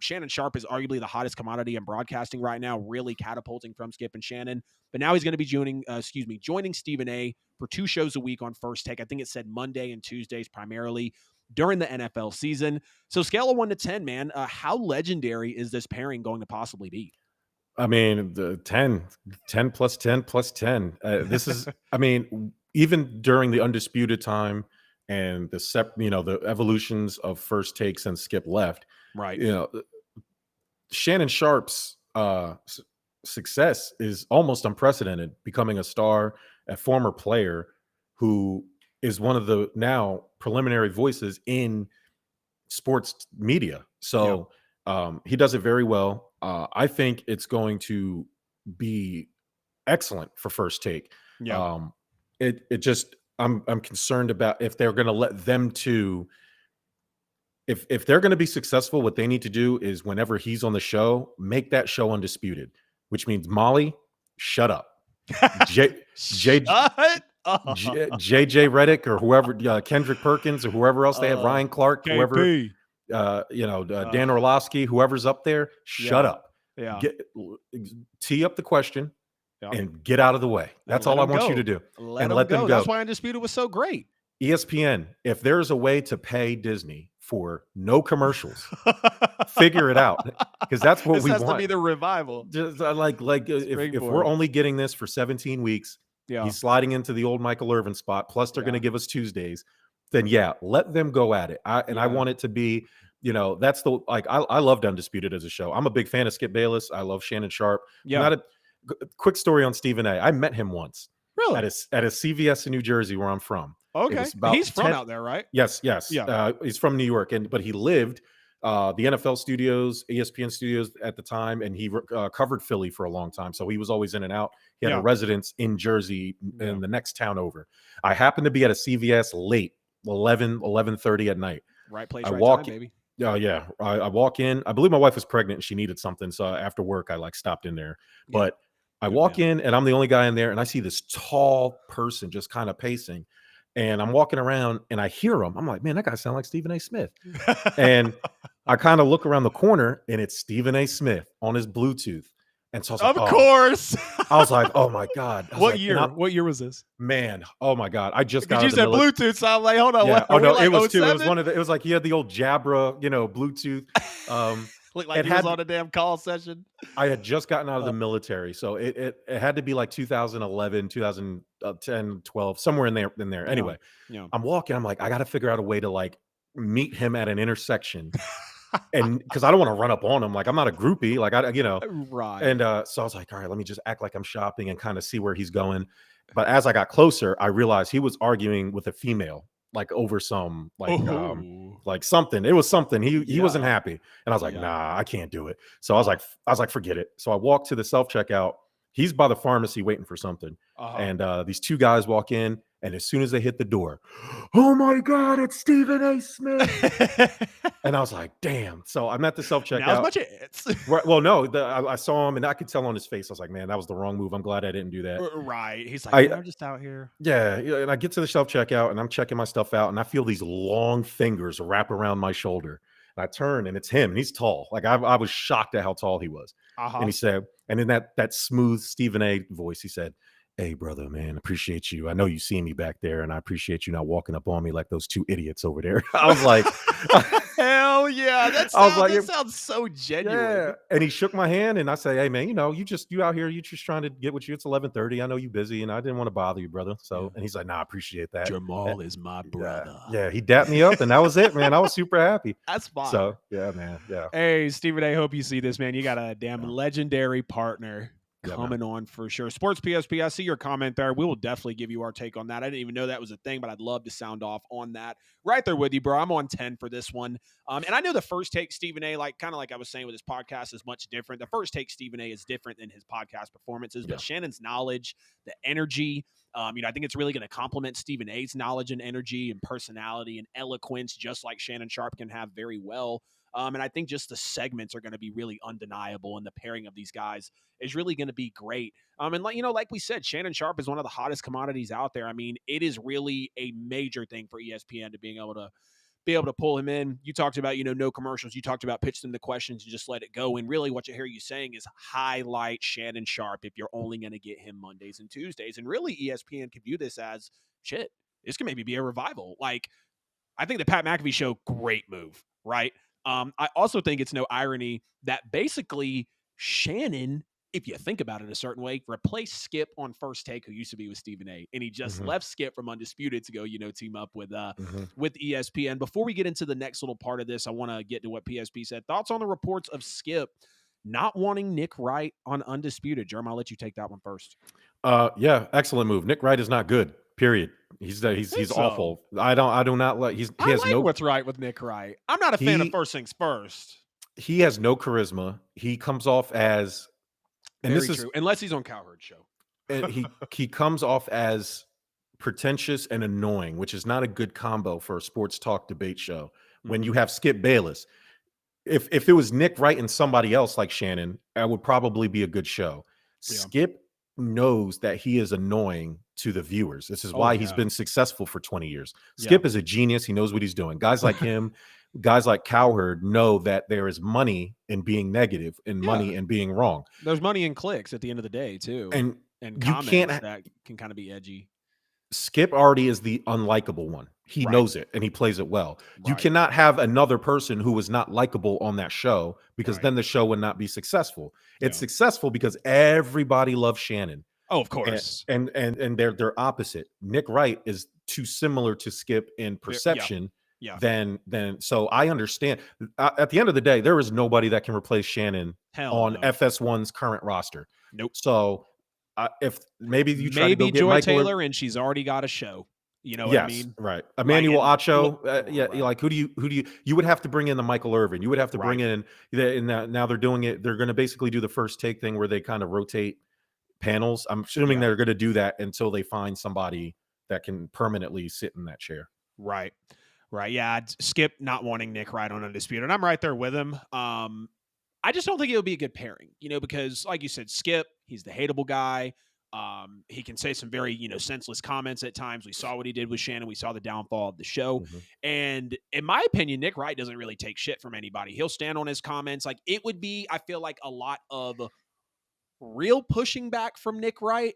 Shannon Sharpe is arguably the hottest commodity in broadcasting right now, really catapulting from Skip and Shannon. But now he's going to be joining Stephen A for 2 shows a week on First Take. I think it said Monday and Tuesdays primarily during the NFL season. So scale of 1 to 10, man, how legendary is this pairing going to possibly be? I mean, the 10 plus 10 plus 10. This is, I mean, even during the Undisputed time and the evolutions of First Take since Skip left, Right. you know, Shannon Sharpe's success is almost unprecedented, becoming a star, a former player who is one of the now preliminary voices in sports media. So he does it very well. I think it's going to be excellent for First Take. Yeah. It just I'm concerned about if they're going to let them two. If they're going to be successful, what they need to do is whenever he's on the show, make that show undisputed, which means Molly, shut up. J, J, Shut JJ Reddick or whoever, Kendrick Perkins or whoever else they have, Ryan Clark, whoever, KP. Dan Orlovsky, whoever's up there, shut up. Yeah. Tee up the question Yep. and get out of the way. That's all I want you to do. Let them go. That's why Undisputed was so great. ESPN, if there's a way to pay Disney for no commercials, figure it out, because that's what we want. This has to be the revival. Just if we're only getting this for 17 weeks, he's sliding into the old Michael Irvin spot. Plus, they're going to give us Tuesdays. Then let them go at it. I want it to be, that's the I loved Undisputed as a show. I'm a big fan of Skip Bayless. I love Shannon Sharpe. Yeah. Quick story on Stephen A. I met him once. Really? At a CVS in New Jersey, where I'm from. Okay. He's from out there, right? Yes. Yeah. He's from New York, but he lived the NFL studios, ESPN studios at the time, and he covered Philly for a long time. So he was always in and out. He had a residence in Jersey in the next town over. I happened to be at a CVS late, 11:30 at night. Right place, right time, baby. Yeah. I walk in. I believe my wife was pregnant and she needed something. So after work, I stopped in there. Yeah. But I walk in and I'm the only guy in there, and I see this tall person just kind of pacing. And I'm walking around and I hear him. I'm like, man, that guy sounds like Stephen A. Smith. And I kind of look around the corner and it's Stephen A. Smith on his Bluetooth. And so I was like, of course. I was like, oh my God. What year? What year was this? Man, oh my God. I just got you said Bluetooth, so I'm like, hold on. Yeah. What, no, like it was 07? too. It was one of the, it was like he had the old Jabra, Bluetooth. Looked like he was on a damn call session. I had just gotten out of the military, so it had to be like 2011, 2010, 12, somewhere in there. Anyway, I'm walking. I'm like, I got to figure out a way to meet him at an intersection, and because I don't want to run up on him. I'm not a groupie. Right. And so I was like, all right, let me just act like I'm shopping and kind of see where he's going. But as I got closer, I realized he was arguing with a female. Over some something. It was something. He wasn't happy. And I was like, nah, I can't do it. So I was like, forget it. So I walked to the self-checkout. He's by the pharmacy waiting for something. And these two guys walk in, and as soon as they hit the door, oh my God, it's Stephen A. Smith. And I was like, damn. So I'm at the self-checkout. Not as much it's right. Well, no, I saw him and I could tell on his face. I was like, man, that was the wrong move. I'm glad I didn't do that. Right. He's like, I'm just out here. Yeah. And I get to the self-checkout and I'm checking my stuff out, and I feel these long fingers wrap around my shoulder. And I turn and it's him, and he's tall. I was shocked at how tall he was. And he said, and in that smooth Stephen A. voice, he said, hey, brother, man, appreciate you. I know you see me back there, and I appreciate you not walking up on me like those two idiots over there. I was like, hell yeah. That sounds so genuine. Yeah. And he shook my hand, and I say, hey, man, you out here, you just trying to get with you. It's 11:30. I know you're busy, and I didn't want to bother you, brother. So, and he's like, nah, I appreciate that. Jamal is my brother. Yeah. He dapped me up, and that was it, man. I was super happy. That's fine. So, yeah, man. Yeah. Hey, Stephen A., hope you see this, man. You got a damn legendary partner coming on for sure. Sports PSP, I see your comment there. We will definitely give you our take on that. I didn't even know that was a thing, but I'd love to sound off on that. Right there with you, bro. I'm on 10 for this one. And I know the first take Stephen A., kind of like I was saying with his podcast, is much different. The first take Stephen A. is different than his podcast performances, but Shannon's knowledge, the energy, I think it's really going to complement Stephen A.'s knowledge and energy and personality and eloquence, just like Shannon Sharpe can have very well. And I think just the segments are going to be really undeniable, and the pairing of these guys is really going to be great. And like we said, Shannon Sharpe is one of the hottest commodities out there. I mean, it is really a major thing for ESPN to being able to be able to pull him in. You talked about, no commercials. You talked about pitch them the questions and just let it go. And really what you hear you saying is highlight Shannon Sharpe if you're only going to get him Mondays and Tuesdays. And really ESPN could view this as, shit, this can maybe be a revival. Like, I think the Pat McAfee show, great move, right? I also think it's no irony that basically Shannon, if you think about it a certain way, replaced Skip on First Take, who used to be with Stephen A. And he just Mhm. left Skip from Undisputed to go, team up Mhm. with ESPN. Before we get into the next little part of this, I want to get to what PSP said. Thoughts on the reports of Skip not wanting Nick Wright on Undisputed? Jerm, I'll let you take that one first. Yeah, excellent move. Nick Wright is not good. Period. He's So awful. I do not like. He I has like no what's right with Nick Wright. I'm not a fan of he First Things First. he has no charisma. He comes off as, and this Very is, true. Unless he's on Cowherd's show. and he comes off as pretentious and annoying, which is not a good combo for a sports talk debate show. When you have Skip Bayless, if it was Nick Wright and somebody else like Shannon, that would probably be a good show. Yeah. Skip knows that he is annoying to the viewers. This is Oh, why he's yeah. been successful for 20 years. Yeah. Skip is a genius. He knows what he's doing. Guys like him, guys like Cowherd know that there is money in being negative and money in being wrong. There's money in clicks at the end of the day, too. And And you comments can't that can kind of be edgy. Skip already is the unlikable one. He Right. knows it and he plays it well. You Right. cannot have another person who is not likable on that show, because Right. then the show would not be successful. It's Yeah. successful because everybody loves Shannon. Oh, of And course. and they're opposite. Nick Wright is too similar to Skip in perception. Yeah. Than so I understand. At the end of the day, there is nobody that can replace Shannon Hell on no. FS1's current roster. Nope. So if maybe you try to Maybe go get Joy Michael Taylor, and she's already got a show. You know what I Yes, mean? right. Emmanuel and Acho, look, yeah, right. like who do you would have to bring in the Michael Irvin. You would have to bring Right. in, and now they're doing it. They're going to basically do the First Take thing where they kind of rotate panels. I'm assuming Yeah. they're going to do that until they find somebody that can permanently sit in that chair. Right. Right. Yeah. Skip not wanting Nick Wright on Undisputed. And I'm right there with him. I just don't think it would be a good pairing, because like you said, Skip, he's the hateable guy. He can say some very, senseless comments at times. We saw what he did with Shannon. We saw the downfall of the show. Mhm. And in my opinion, Nick Wright doesn't really take shit from anybody. He'll stand on his comments. Like, it would be, I feel like, a lot of real pushing back from Nick Wright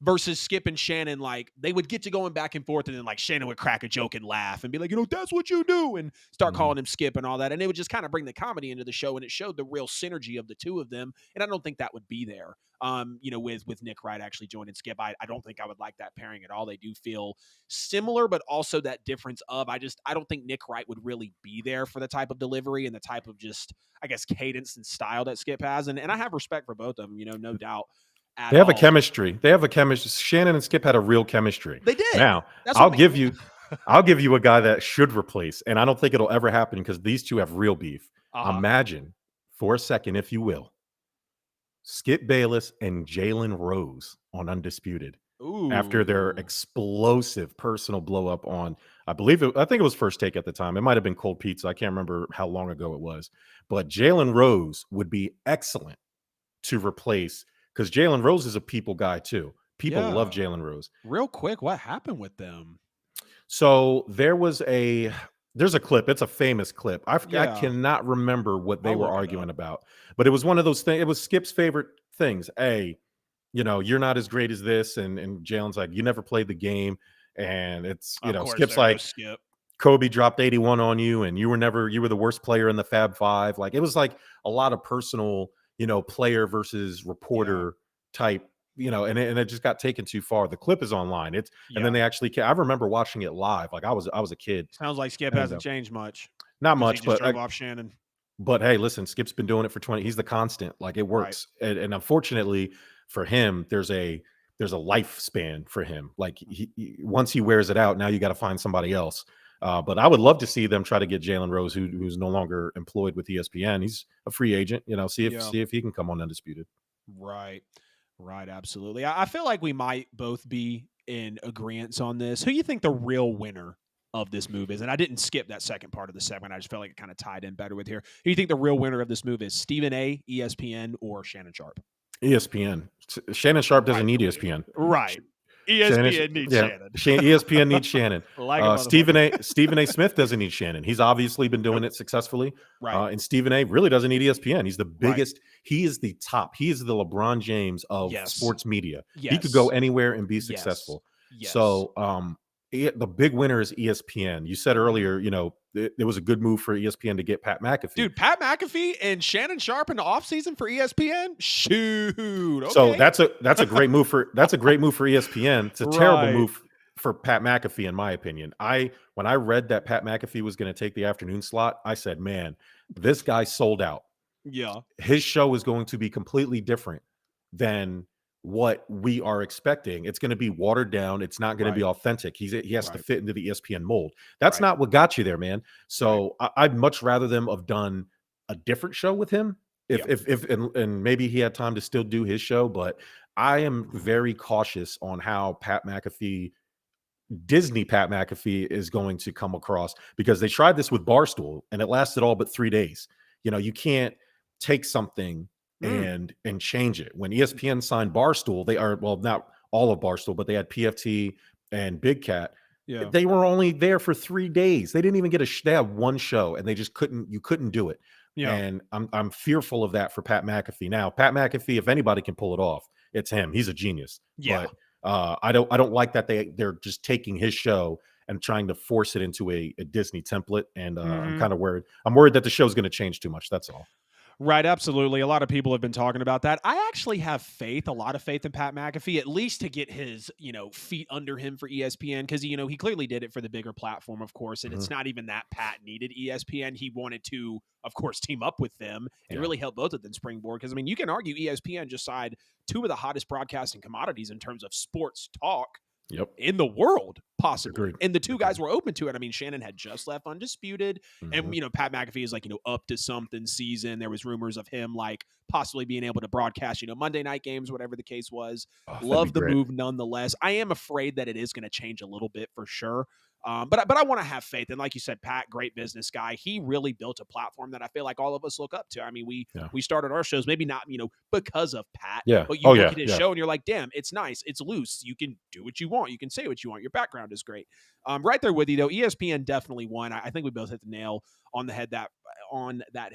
versus Skip and Shannon. Like, they would get to going back and forth, and then like Shannon would crack a joke and laugh and be like, that's what you do, and start Mhm. calling him Skip and all that. And it would just kind of bring the comedy into the show, and it showed the real synergy of the two of them. And I don't think that would be there. With Nick Wright actually joining Skip, I don't think I would like that pairing at all. They do feel similar, but also that difference of I don't think Nick Wright would really be there for the type of delivery and the type of just, I guess, cadence and style that Skip has. And I have respect for both of them, no doubt. They have a chemistry. They have a chemistry. Shannon and Skip had a real chemistry. They did. Now, I'll give you a guy that should replace, and I don't think it'll ever happen because these two have real beef. Imagine for a second, if you will, Skip Bayless and Jalen Rose on Undisputed. Ooh. After their explosive personal blow up on, I think it was First Take at the time. It might have been Cold Pizza. I can't remember how long ago it was. But Jalen Rose would be excellent to replace, because Jalen Rose is a people guy too. People love Jalen Rose. Real quick, what happened with them? So there's a clip. It's a famous clip. I cannot remember what they were arguing about, but it was one of those things. It was Skip's favorite things. You're not as great as this. And Jalen's like, you never played the game. And it's, Skip's like, Skip. Kobe dropped 81 on you, and you were the worst player in the Fab Five. Like, it was like a lot of personal, player versus reporter type, and it just got taken too far. The clip is online. And then they actually, I remember watching it live. Like, I was a kid. Sounds like Skip hasn't changed much. Not much, he just drove off Shannon. But hey, listen, Skip's been doing it for 20. He's the constant. Like, it works. Right. And unfortunately for him, there's a lifespan for him. Like, once he wears it out, now you got to find somebody else. But I would love to see them try to get Jalen Rose, who's no longer employed with ESPN. He's a free agent. See if he can come on Undisputed. Right, absolutely. I feel like we might both be in agreement on this. Who do you think the real winner of this move is? And I didn't skip that second part of the segment. I just felt like it kind of tied in better with here. Who do you think the real winner of this move is? Stephen A., ESPN, or Shannon Sharpe? ESPN. Shannon Sharpe doesn't need ESPN. Right. Shannon, ESPN needs yeah, Shannon. ESPN needs Shannon. Like a motherfucker. Stephen A. Smith doesn't need Shannon. He's obviously been doing Nope. it successfully. Right. And Stephen A. really doesn't need ESPN. He's the Right. biggest. He is the top. He is the LeBron James of Yes. sports media. He could go Yes. anywhere and be Yes. successful. Yes. So the big winner is ESPN. You said Mhm. earlier, it was a good move for ESPN to get Pat McAfee. Dude, Pat McAfee and Shannon Sharpe in the offseason for ESPN? Shoot. So Okay. that's a great move for ESPN. It's a terrible Right. move for Pat McAfee, in my opinion. When I read that Pat McAfee was going to take the afternoon slot, I said, man, this guy sold out. Yeah. His show is going to be completely different than what we are expecting. It's going to be watered down. It's not going to be Right. authentic. He has to Right. fit into the ESPN mold. That's Right. not what got you there, man. Right. So I'd much rather them have done a different show with him. Yeah. If and maybe he had time to still do his show, but I am very cautious on how Disney Pat McAfee is going to come across, because they tried this with Barstool and it lasted all but 3 days. You can't take something Mm. and change it. When ESPN signed Barstool, they are, well, not all of Barstool, but they had PFT and Big Cat. Yeah. They were only there for 3 days. They didn't even get they had one show and they just you couldn't do it. Yeah. And I'm fearful of that for Pat McAfee. Now, Pat McAfee, if anybody can pull it off, it's him. He's a genius. Yeah. But I don't like that they're just taking his show and trying to force it into a Disney template. And I'm Mhm. kind of worried. I'm worried that the show's going to change too much. That's all. Right, absolutely. A lot of people have been talking about that. I actually have a lot of faith in Pat McAfee, at least to get his, feet under him for ESPN, because he clearly did it for the bigger platform, of course. And Mhm. it's not even that Pat needed ESPN. He wanted to, of course, team up with them and Yeah. really help both of them springboard. Because you can argue ESPN just side two of the hottest broadcasting commodities in terms of sports talk Yep. in the world, possibly. Agreed. And the two guys Agreed. were open to it. Shannon had just left Undisputed. And, Mhm. Pat McAfee is like, up to something season. There was rumors of him like possibly being able to broadcast, Monday night games, whatever the case was. Oh, that'd be Love the great. move nonetheless. I am afraid that it is going to change a little bit for sure. But I want to have faith. And like you said, Pat, great business guy. He really built a platform that I feel like all of us look up to. Yeah. We started our shows, maybe not, because of Pat, Yeah. but you Oh look yeah. at his Yeah. show and you're like, damn, it's nice. It's loose. You can do what you want. You can say what you want. Your background is great. Right there with you though. ESPN definitely won. I think we both hit the nail on the head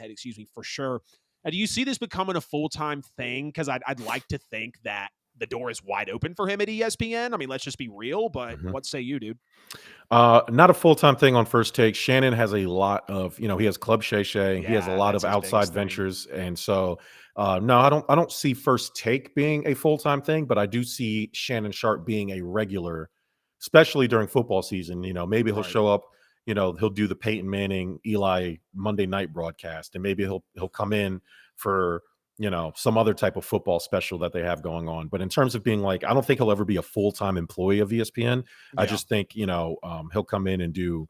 excuse me, for sure. Do you see this becoming a full-time thing? Because I'd like to think that the door is wide open for him at ESPN. Let's just be real, but Mhm. what say you, dude? Not a full-time thing on First Take. Shannon has a lot of, he has Club Shay Shay. He has a Yeah, lot that's of his outside biggest thing. ventures. And so, no, I don't see First Take being a full-time thing, but I do see Shannon Sharpe being a regular, especially during football season. Maybe he'll Right. show up, he'll do the Peyton Manning, Eli Monday night broadcast, and maybe he'll come in for, some other type of football special that they have going on. But in terms of being like, I don't think he'll ever be a full-time employee of ESPN. I Yeah. just think, he'll come in and do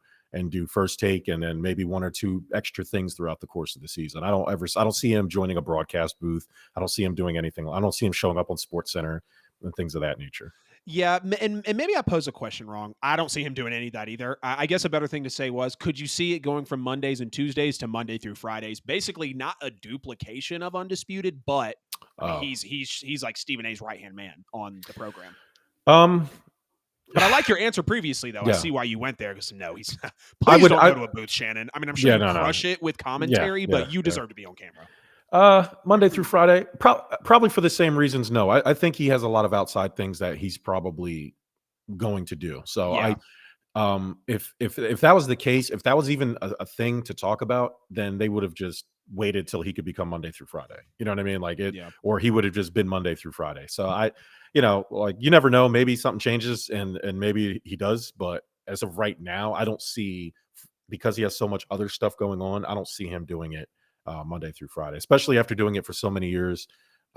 First Take and then maybe one or two extra things throughout the course of the season. I don't see him joining a broadcast booth. I don't see him doing anything. I don't see him showing up on Sports Center and things of that nature. Yeah, and maybe I posed a question wrong. I don't see him doing any of that either. I guess a better thing to say was, could you see it going from Mondays and Tuesdays to Monday through Fridays? Basically, not a duplication of Undisputed, but Oh, he's like Stephen A's right hand man on the program. um, But I like your answer previously, though. I yeah, see why you went there. Because no, he's I please would, don't go to a booth, Shannon. I'm sure yeah, you no, no, crush it with yeah, commentary, yeah, but you yeah. deserve to be on camera. Monday through Friday, probably for the same reasons. No, I think he has a lot of outside things that he's probably going to do. So Yeah, if that was the case, if that was even a thing to talk about, then they would have just waited till he could become Monday through Friday. You know what I mean? Like it, yeah. or he would have just been Monday through Friday. So like you never know. Maybe something changes and maybe he does. But as of right now, I don't see, because he has so much other stuff going on. I don't see him doing it Monday through Friday, especially after doing it for so many years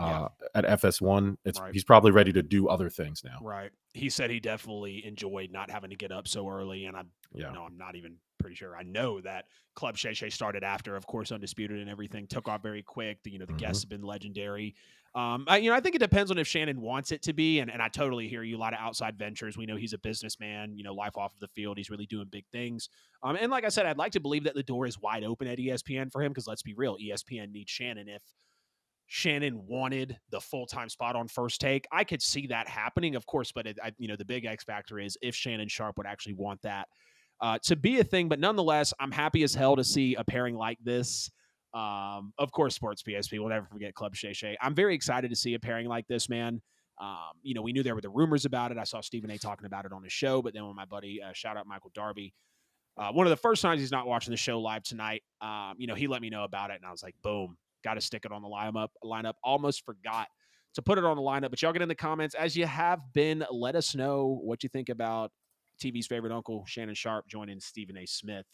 Yeah. at FS1. Right. He's probably ready to do other things now. Right. He said he definitely enjoyed not having to get up so early. And Yeah. I'm not even pretty sure. I know that Club Shay Shay started after, of course, Undisputed and everything took off very quick. The Mhm. guests have been legendary. I think it depends on if Shannon wants it to be. And I totally hear you. A lot of outside ventures. We know he's a businessman, life off of the field. He's really doing big things. And like I said, I'd like to believe that the door is wide open at ESPN for him because let's be real, ESPN needs Shannon. Shannon wanted the full-time spot on First Take. I could see that happening, of course, but the big X factor is if Shannon Sharpe would actually want that to be a thing. But nonetheless, I'm happy as hell to see a pairing like this. Of course, Sports PSP. We'll never forget Club Shay Shay. I'm very excited to see a pairing like this, man. We knew there were the rumors about it. I saw Stephen A. talking about it on his show, but then when my buddy, shout out Michael Darby, one of the first times he's not watching the show live tonight, he let me know about it, and I was like, boom, got to stick it on the lineup. Almost forgot to put it on the lineup, but y'all get in the comments as you have been. Let us know what you think about TV's favorite uncle, Shannon Sharpe, joining Stephen A. Smith